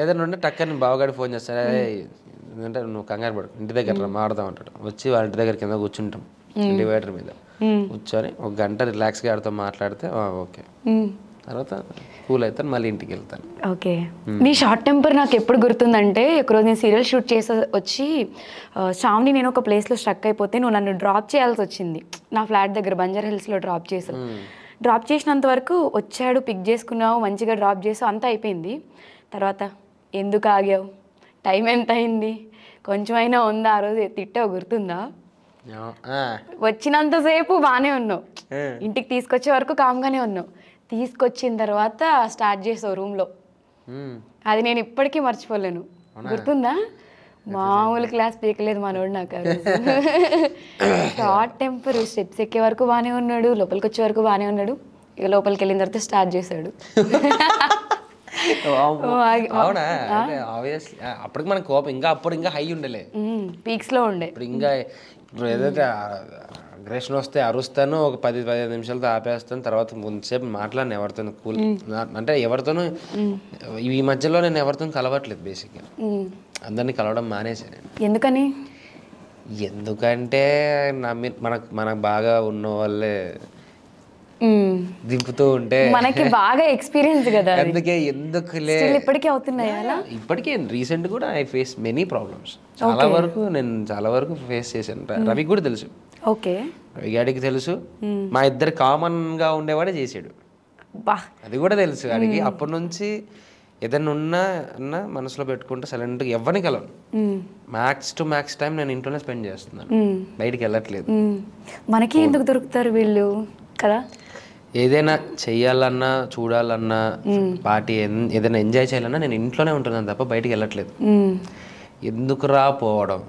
ఏదైనా ఉంటే టక్కని బావగాడి ఫోన్ చేస్తాడు, ఎందుకంటే నువ్వు కంగారు పడు, ఇంటి దగ్గర మాడదాం అంటాడు. వచ్చి వాళ్ళ ఇంటి దగ్గర కింద కూర్చుంటాం డివైడర్ మీద కూర్చొని ఒక గంట రిలాక్స్గా ఆడితో మాట్లాడితే ఓకే, తర్వాత కూల్ అవుతాను, మళ్ళీ ఇంటికి వెళ్తాను. ఓకే. నీ షార్ట్ టెంపర్ నాకు ఎప్పుడు గుర్తుందంటే, ఒకరోజు నేను సీరియల్ షూట్ చేసి వచ్చి శ్రావణి నేను ఒక ప్లేస్లో స్ట్రక్ అయిపోతే నువ్వు నన్ను డ్రాప్ చేయాల్సి వచ్చింది. నా ఫ్లాట్ దగ్గర బంజారా హిల్స్లో డ్రాప్ చేసావు. డ్రాప్ చేసినంత వరకు వచ్చాడు, పిక్ చేసుకున్నావు, మంచిగా డ్రాప్ చేసావు, అంతా అయిపోయింది. తర్వాత ఎందుకు ఆగావు, టైం ఎంత అయింది, కొంచెం అయినా ఉందా, ఆ రోజు తిట్టావు గుర్తుందా? వచ్చినంతసేపు బాగానే ఉన్నావు, ఇంటికి తీసుకొచ్చే వరకు కామ్గానే ఉన్నావు. తీసుకొచ్చిన తర్వాత స్టార్ట్ చేసావు రూమ్లో, అది నేను ఇప్పటికీ మర్చిపోలేను. గుర్తుందా? మామూలు క్లాస్ పీకలేదు మనోడు నాకు. షార్ట్ టెంపర్, స్టెప్స్ ఎక్కే వరకు బాగానే ఉన్నాడు, లోపలికి వచ్చే వరకు బాగానే ఉన్నాడు, ఇక లోపలికి వెళ్ళిన తర్వాత స్టార్ట్ చేశాడు. అవునా? ఆబ్వియస్లీ అప్పటికి మన కోపం ఇంకా అప్పుడు ఇంకా హై ఉండలే, పీక్స్లో ఉండే. ఇప్పుడు ఇంకా ఇప్పుడు ఏదైతే అగ్రెషన్ వస్తే అరుస్తాను, ఒక 10-15 నిమిషాలతో ఆపేస్తాను, తర్వాత ముందుసేపు మాట్లాడిన ఎవరితోనూ కూల్, అంటే ఎవరితోనూ ఈ మధ్యలో నేను ఎవరితో కలవట్లేదు బేసిక్గా, అందరినీ కలవడం మానేసాను నేను. ఎందుకని? ఎందుకంటే మనకు బాగా ఉన్న వాళ్ళే దింపుతూ ఉంటే మనకి బాగా ఎక్స్పీరియన్స్ కదా, అందుకే ఎందుకులే. ఇప్పటికీ అవుతున్నాయా అలా? ఇప్పటికే రీసెంట్ కూడా ఐ ఫేస్ మెనీ ప్రాబ్లమ్స్, చాలా వరకు ఫేస్ చేశాను. రవికి కూడా తెలుసు, ఓకే, రవిగాడికి తెలుసు, మా ఇద్దరు కామన్ గా ఉండేవాడే చేసాడు, అది కూడా తెలుసు వాడికి. అప్పటి నుంచి ఏదైనా ఉన్నా మనసులో పెట్టుకుంటే సైలెంట్గా ఎవరిని కలవను. మ్యాక్స్ టు మ్యాక్స్ టైం నేను ఇంట్లోనే స్పెండ్ చేస్తున్నాను, బయటికి వెళ్ళట్లేదు. మనకి ఎందుకు దొరుకుతారు వీళ్ళు కదా? ఏదైనా చెయ్యాలన్నా, చూడాలన్నా, పార్టీ ఏదైనా ఎంజాయ్ చేయాలన్నా నేను ఇంట్లోనే ఉంటున్నాను తప్ప బయటికి వెళ్ళట్లేదు. ఎందుకురా పోవడం,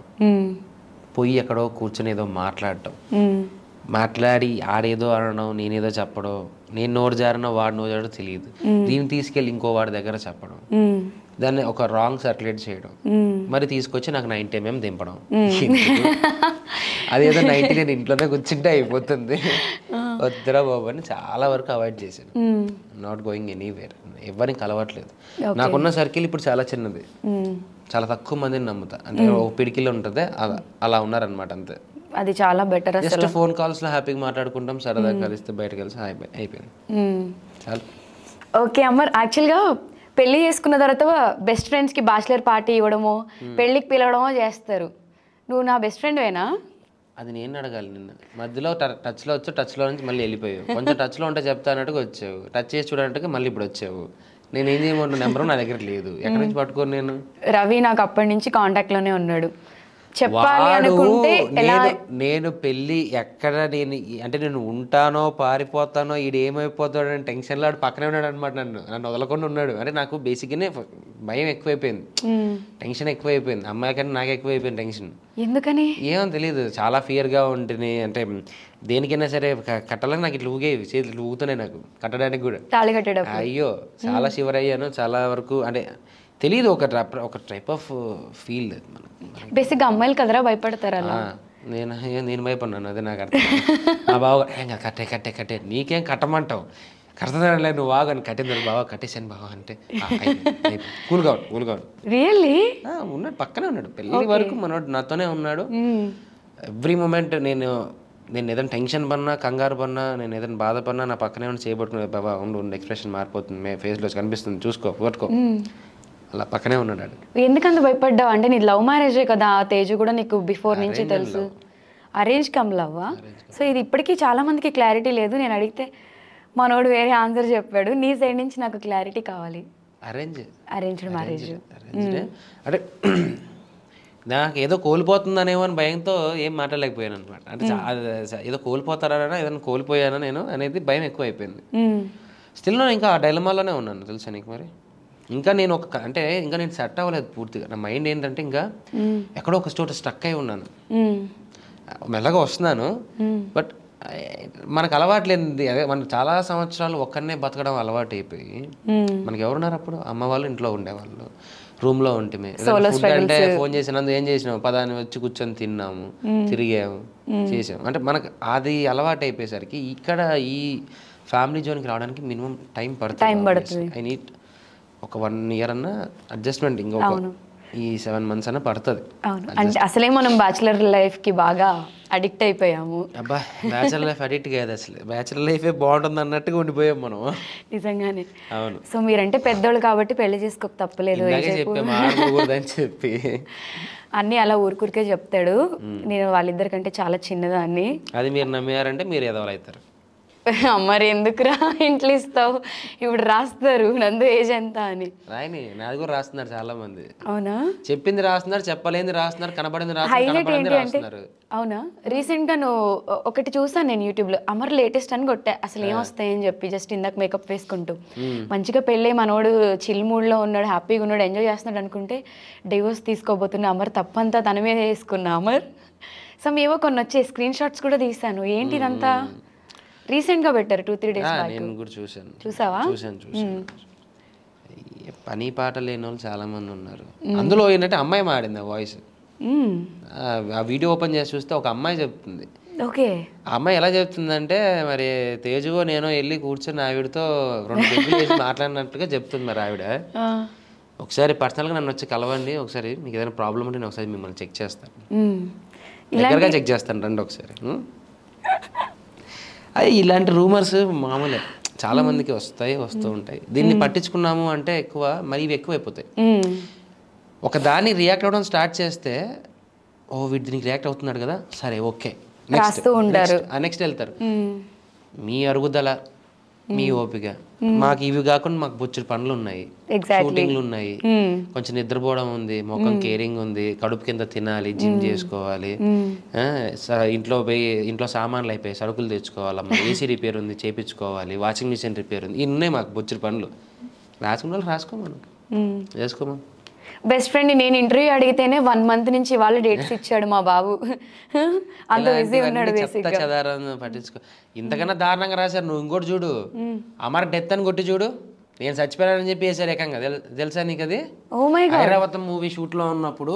పోయి ఎక్కడో కూర్చొని ఏదో మాట్లాడి ఆడేదో అనడం, నేనేదో చెప్పడం, నేను నోరు జారనో వాడు నోరు జారో తెలియదు, దీన్ని తీసుకెళ్ళి ఇంకో వాడి దగ్గర చెప్పడం, దాన్ని ఒక రాంగ్ సర్క్యులేట్ చేయడం, మరి తీసుకొచ్చి నాకు 90 mm దింపడం. అదేదో 90 నేను ఇంట్లోనే కూర్చుంటే అయిపోతుంది, వద్దురా బాబు అని చాలా వరకు అవాయిడ్ చేశాను. నాట్ గోయింగ్ ఎనీవేర్, ఎవరిని కలవట్లేదు. నాకున్న సర్కిల్ ఇప్పుడు చాలా చిన్నది, చాలా తక్కువ మందిని నమ్ముతా, అంటే ఒక పిడికిలో ఉంటుంది అలా ఉన్నారనమాట, అంతే. అది చాలా బెటర్. జస్ట్ ఫోన్ కాల్స్ లో హ్యాపీగా మాట్లాడుకుంటాం, సరదాగా కలిస్తే బయటకు కలిసి అయిపోయింది చాలా. ఓకే అమర్, యాక్చువల్గా పెళ్లి చేసుకున్న తర్వాత బెస్ట్ ఫ్రెండ్స్కి బ్యాచిలర్ పార్టీ ఇవ్వడమో పెళ్ళికి పిలవడమో చేస్తారు. నువ్వు నా బెస్ట్ ఫ్రెండ్వేనా? అది నేను అడగాలి. నిన్న మధ్యలో టచ్లో వచ్చావు, టచ్లో నుంచి మళ్ళీ వెళ్ళిపోయావు. కొంచెం టచ్లో ఉంటే చెప్తా అన్నట్టుగా వచ్చావు, టచ్ చేసి చూడనట్టుగా మళ్ళీ ఇప్పుడు వచ్చావు. నేను ఏం చేయమంటు నెంబర్ నా దగ్గర లేదు, ఎక్కడి నుంచి పట్టుకోను నేను? రవి నాకు అప్పటి నుంచి కాంటాక్ట్లోనే ఉన్నాడు. చెప్పాలి అనుకుంటే నేను పెళ్ళి ఎక్కడ నేను ఉంటానో పారిపోతానో ఈడు ఏమైపోతాడో అని టెన్షన్లో పక్కనే ఉన్నాడు అనమాట. నన్ను వదలకుండా ఉన్నాడు. అంటే నాకు బేసిక్గానే భయం ఎక్కువైపోయింది, టెన్షన్ ఎక్కువైపోయింది. అమ్మాయి కానీ నాకు ఎక్కువైపోయింది టెన్షన్. ఎందుకని ఏమో తెలియదు, చాలా ఫియర్గా ఉంటుంది. అంటే దేనికైనా సరే కట్టాలని నాకు ఇట్లా ఊగేవి, చేతులు ఊగుతున్నాయి నాకు కట్టడానికి కూడా. అయ్యో చాలా షివర్ అయ్యాను చాలా వరకు. అంటే తెలియదు, ఒక టైప్ ఆఫ్ ఫీల్. బేసిక్గా అమ్మాయిలు కదరా భయపడతారా? నేను భయపడినాను, అదే నాకు అర్థం. మా బావ కట్టే నీకేం కట్టమంటావు, కడతానులే నువ్వు బాగా అని కట్టింది. బావ కట్టేసాను బావ అంటే కూల్గా రియల్లీ ఉన్నాడు, పక్కనే ఉన్నాడు పెళ్ళి వరకు మనోడు నాతోనే ఉన్నాడు. ఎవ్రీ మూమెంట్ నేను ఏదైనా టెన్షన్ పడినా, కంగారు పడినా, నేను ఏదైనా బాధపడినా నా పక్కనే ఉండి చేయబట్టుకునే. బాబా ఉండు, ఎక్స్ప్రెషన్ మారిపోతుంది, ఫేస్లో కనిపిస్తుంది, చూసుకో పట్టుకో, అలా పక్కనే ఉన్నాడు. ఎందుకంత భయపడ్డావు? అంటే నీ లవ్ మ్యారేజే కదా, ఆ తేజు కూడా నీకు బిఫోర్ నుంచి తెలుసు. అరేంజ్ కమ్ లవ్వా? సో ఇది ఇప్పటికీ చాలా మందికి క్లారిటీ లేదు. నేను అడిగితే మనోడు వేరే ఆన్సర్ చెప్పాడు. నీ సైడ్ నుంచి నాకు క్లారిటీ కావాలి. అరేంజ్డ్ మ్యారేజ్ అంటే నాకు ఏదో కోల్పోతుందనేమో అని భయంతో ఏం మాట్లాడలేకపోయాను అనమాట. అంటే ఏదో కోల్పోతారా, ఏదైనా కోల్పోయానా నేను అనేది భయం ఎక్కువ అయిపోయింది. స్టిల్ నేను ఇంకా ఆ డైలమాలోనే ఉన్నాను తెలుసా నీకు. మరి ఇంకా నేను ఇంకా నేను సెట్ అవ్వలేదు పూర్తిగా. నా మైండ్ ఏంటంటే ఇంకా ఎక్కడో ఒక చోట స్టక్ అయి ఉన్నాను. మెల్లగా వస్తున్నాను, బట్ మనకు అలవాట్లేనిది అదే. మనకు చాలా సంవత్సరాలు ఒక్కరినే బతకడం అలవాటు అయిపోయి, మనకి ఎవరున్నారు అప్పుడు? అమ్మ వాళ్ళు ఇంట్లో ఉండేవాళ్ళు, రూమ్లో ఉంటే ఫుడ్ అంటే ఫోన్ చేసినందు ఏం చేసినాము, పదాన్ని వచ్చి కూర్చొని తిన్నాము, తిరిగాము, చేసాము. అంటే మనకు అది అలవాటు అయిపోయేసరికి ఇక్కడ ఈ ఫ్యామిలీ జోన్కి రావడానికి మినిమం టైం పడుతుంది. ఐ నీడ్ ఒక 1 year అన్నా అడ్జస్ట్మెంట్, ఇంకొక ఈ 7 months అన్నా పడుతుంది. అవును, అంటే అసలే మనం బ్యాచులర్ లైఫ్కి బాగా అడిక్ట్ అయిపోయాము. అబ్బా, బ్యాచులర్ లైఫ్ అడిక్ట్ కాదు, అసలు బ్యాచులర్ లైఫే బాగుంటుంది అన్నట్టుగా ఉండిపోయాం మనం. నిజంగానే. అవును. సో మీరంటే పెద్దోళ్ళు కాబట్టి పెళ్లి చేసుకోక తప్పలేదు చెప్పామని చెప్పి అన్నీ అలా ఊరికూరికే చెప్తాడు. నేను వాళ్ళిద్దరికంటే చాలా చిన్నదాన్ని. అది మీరు నమ్మారంటే మీరు ఎదవలు అవుతారు. మరి ఎందుకురా ఇంట్లో ఇస్తావు, ఇప్పుడు రాస్తారు నందు ఏజ్ ఎంత అని. రాయని, నాది కూడా రాస్తున్నారు చాలా మంది. అవునా? చెప్పింది రాస్తున్నారు, చెప్పలేంది రాస్తున్నారు, కనబడింది హైలైట్ ఏంటి అంటే, రాస్తున్నారు. అవునా, రీసెంట్గా నువ్వు ఒకటి చూసాను నేను యూట్యూబ్లో, అమర్ లేటెస్ట్ అని కొట్టా, అసలు ఏం వస్తాయని చెప్పి జస్ట్ ఇందాక మేకప్ వేసుకుంటూ మంచిగా పెళ్ళి మనోడు చిల్ మూడ్లో ఉన్నాడు, హ్యాపీగా ఉన్నాడు, ఎంజాయ్ చేస్తున్నాడు అనుకుంటే డివోర్స్ తీసుకోబోతున్నా అమర్, తప్పంతా తన మీద వేసుకున్నా అమర్. సో ఏవో కొన్ని వచ్చే స్క్రీన్ షాట్స్ కూడా తీసాను. ఏంటి ఇదంతా? రీసెంట్గా పెట్టారు 2-3 days బ్యాక్. నేను కూడా చూసాను. చూసావా? చూసాను. పని పాట లేని వాళ్ళు చాలా మంది ఉన్నారు. అందులో ఏంటంటే అమ్మాయి మాడింది ఆ వాయిస్. ఆ వీడియో ఓపెన్ చేసి చూస్తే ఒక అమ్మాయి చెప్తుంది. ఓకే. ఆ అమ్మాయి ఎలా చెప్తుందంటే, మరి తేజువో నేను వెళ్ళి కూర్చొని ఆవిడతో 2 పెగ్గులు వేసి మాట్లాడినట్టుగా చెప్తుంది. మరి ఆవిడ ఒకసారి పర్సనల్గా నన్ను వచ్చి కలవండి, ఒకసారి మీకు ఏదైనా ప్రాబ్లం ఉంటే నేను ఒకసారి మిమ్మల్ని చెక్ చేస్తాను, దగ్గరగా చెక్ చేస్తాను, రండి ఒకసారి. అది ఇలాంటి రూమర్స్ మామూలే, చాలా మందికి వస్తూ ఉంటాయి. దీన్ని పట్టించుకున్నాము అంటే ఎక్కువ, మరి ఇవి ఎక్కువైపోతాయి. ఒక దాన్ని రియాక్ట్ అవ్వడం స్టార్ట్ చేస్తే, ఓ వీడు దీనికి రియాక్ట్ అవుతున్నాడు కదా, సరే ఓకే, నెక్స్ట్ వెళ్తారు. మీ అరుగుదల, మీ ఓపిక. మాకు ఇవి కాకుండా మాకు బొచ్చుడు పనులు ఉన్నాయి, షూటింగ్లు ఉన్నాయి, కొంచెం నిద్రపోవడం ఉంది, ముఖం కేరింగ్ ఉంది, కడుపు కింద తినాలి, జిమ్ చేసుకోవాలి, ఇంట్లో సామాన్లు అయిపోయి సరుకులు తెచ్చుకోవాలమ్మా, ఏసీ రిపేర్ ఉంది చేయించుకోవాలి, వాషింగ్ మిషన్ రిపేర్ ఉంది, ఇన్ని నాకు బొచ్చుడు పనులు. రాసుకున్న వాళ్ళు రాసుకోమను, చేసుకోమా. బెస్ట్ ఫ్రెండ్ నేను ఇంటర్వ్యూ అడిగితేనే 1 month నుంచి వాళ్ళు డేట్స్ ఇచ్చాడు మా బాబు. అంత బిజీ ఉన్నాడు. పట్టించుకో. ఇంతకన్నా దారుణంగా రాశారు. నువ్వు ఇంకోటి చూడు, అమర్ డెత్ అని కొట్టి చూడు, నేను చచ్చిపోయానని చెప్పి వేసారు ఏకంగా. తెలుసా నీకు అది? ఐరావతం మూవీ షూట్ లో ఉన్నప్పుడు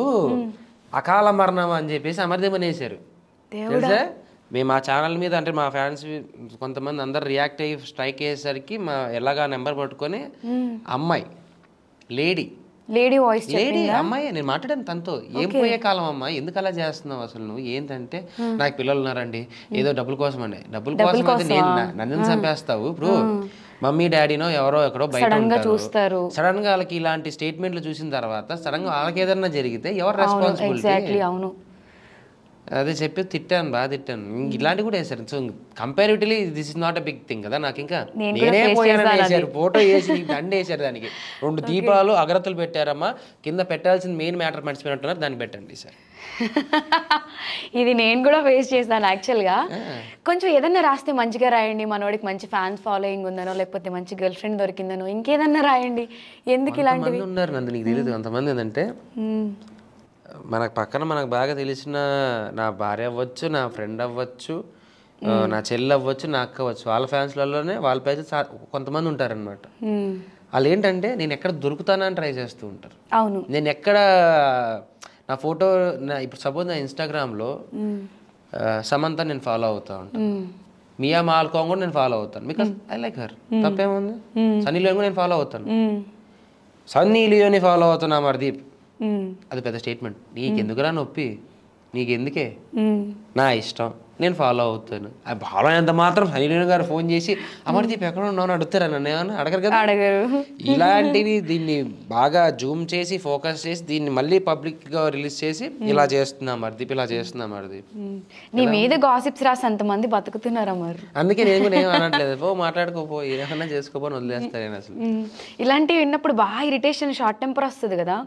అకాల మరణం అని చెప్పేసి అమర్దేమని వేసారు. తెలుసా? మేము ఆ ఛానల్ మీద, అంటే మా ఫ్యాన్స్ కొంతమంది అందరు రియాక్ట్ అయ్యి స్ట్రైక్ అయ్యేసరికి మా ఎలాగా నెంబర్ పట్టుకొని అమ్మాయి లేడీ వాయిస్, లేడీ అమ్మాయి, నేను మాట్లాడాను తనతో. ఏం పోయే కాలం అమ్మాయి, ఎందుకు అలా చేస్తున్నావు అసలు నువ్వు? ఏంటంటే నాకు పిల్లలు ఉన్నారండి, ఏదో డబ్బుల కోసం అండి. డబ్బుల కోసం అయితే నేను నన్ను చంపేస్తావు. ఇప్పుడు మమ్మీ డాడీనో ఎవరో ఎక్కడో బయట ఉంటారు, సడన్ గా వాళ్ళకి ఇలాంటి స్టేట్మెంట్లు చూసిన తర్వాత సడన్ గా వాళ్ళకి ఏదన్నా జరిగితే ఎవరు రెస్పాన్సిబిలిటీ? అవును, అదే చెప్పి తిట్టాను, బాగా తిట్టాను. ఇలాంటివి కూడా వేసారు. So comparatively this is not a big thing కదా. నాకు ఇంకా నేనే పోయానని వేసారు, ఫోటో వేసి దండ వేసారు, దానికి 2 దీపాలు అగరత్తులు పెట్టారమ్మా, కింద పెట్టాల్సిన మెయిన్ మ్యాటర్ మర్చిపోయినట్టున్నారు, దాన్ని పెట్టండి సార్. ఇది నేను కూడా ఫేస్ చేశాను యాక్చువల్గా. కొంచెం ఏదన్నా రాస్తే మంచిగా రాయండి, మనోడికి మంచి ఫ్యాన్స్ ఫాలోయింగ్ ఉందనో, లేకపోతే మంచి గర్ల్ ఫ్రెండ్ దొరికిందనో, ఇంకేదన్నా రాయండి, ఎందుకు ఇలాంటివి ఉన్నారు. నందు నీకు తెలియదు అంతమంది ఏంటంటే, మనకు పక్కన మనకు బాగా తెలిసిన నా భార్య అవ్వచ్చు, నా ఫ్రెండ్ అవ్వచ్చు, నా చెల్లి అవ్వచ్చు, నా అక్క అవ్వచ్చు, వాళ్ళ ఫ్యాన్స్లలోనే వాళ్ళ పేజ్ కొంతమంది ఉంటారనమాట. వాళ్ళు ఏంటంటే నేను ఎక్కడ దొరుకుతానని ట్రై చేస్తూ ఉంటారు. అవును, నేను ఎక్కడ నా ఫోటో ఇప్పుడు సపోజ్ నా ఇన్స్టాగ్రామ్లో సమంత నేను ఫాలో అవుతా ఉంటాను, మియా మాల్కోంగ్ కూడా నేను ఫాలో అవుతాను, బికాస్ ఐ లైక్ హర్. తప్పేముంది? సన్నీ లియోని కూడా నేను ఫాలో అవుతాను, సన్నీ లియోని ఫాలో అవుతున్నా అమర్దీప్. అది పెద్ద స్టేట్మెంట్. నీకెందుకురా నొప్పి, నీకెందుకే, నా ఇష్టం, నేను ఫాలో అవుతాను. అది ఫాలో అయినంత మాత్రం సనీలియోని గారు ఫోన్ చేసి అమర్దీప్ ఎక్కడ ఉన్నావు అడుగుతారా? నన్ను ఏమన్నా అడగరు కదా. ఇలాంటివి దీన్ని బాగా జూమ్ చేసి ఫోకస్ చేసి దీన్ని మళ్ళీ పబ్లిక్ గా రిలీజ్ చేసి ఇలా చేస్తున్నా అమర్దీప్, ఇలా చేస్తున్నా అమర్దీప్. నీ మీద గాసిప్స్ రాసి అంతమంది బతుకుతున్నారు అమర్. అందుకే నేను కూడా ఏం అనట్లేదు, పో మాట్లాడుకోపో, ఏమన్నా చేసుకోపోని వదిలేస్తాను నేను అసలు. ఇలాంటివి విన్నప్పుడు బాగా ఇరిటేషన్, షార్ట్ టెంపర్ వస్తుంది కదా.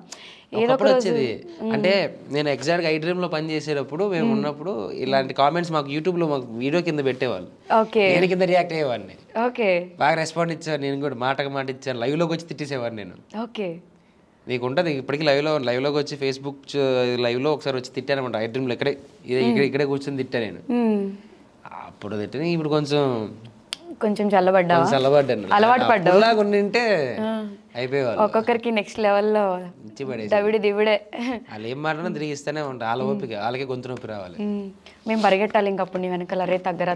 ఏదో వచ్చేది అంటే నేను ఎగ్జాక్ట్గా ఐ డ్రీమ్ లో పని చేసేటప్పుడు మేము ఉన్నప్పుడు ఇలాంటి కామెంట్స్ మాకు యూట్యూబ్ లో మాకు వీడియో కింద పెట్టేవాళ్ళు, నేను కింద రియాక్ట్ అయ్యేవాడిని. బాగా రెస్పాండ్ ఇచ్చాను, నేను కూడా మాటకు మాట ఇచ్చాను, లైవ్ లోకి వచ్చి తిట్టేసేవాడిని నేను. నీకు ఉంటుంది ఇప్పటికీ లైవ్ లోకి వచ్చి ఫేస్బుక్ లైవ్ లో ఒకసారి వచ్చి తిట్టాను అనమాట. ఐ డ్రీమ్ లో ఇక్కడే కూర్చొని తిట్టా నేను. అప్పుడు తిట్టాను, ఇప్పుడు కొంచెం చల్లబడ్డాను, అలవాటు పడ్డావు ఉంటే అయిపోయేవాళ్ళు. ఒక్కొక్కరికి నెక్స్ట్ లెవెల్లో దివిడే వాళ్ళు ఏం మాట్లాడినా తిరిగి ఇస్తూనే ఉంటారు. వాళ్ళ ఓపిక వాళ్ళకి గొంతు నొప్పి రావాలి. మేము పరిగెట్టాలి ఇంకప్పుడు నీ వెనకాల, రే తగ్గరా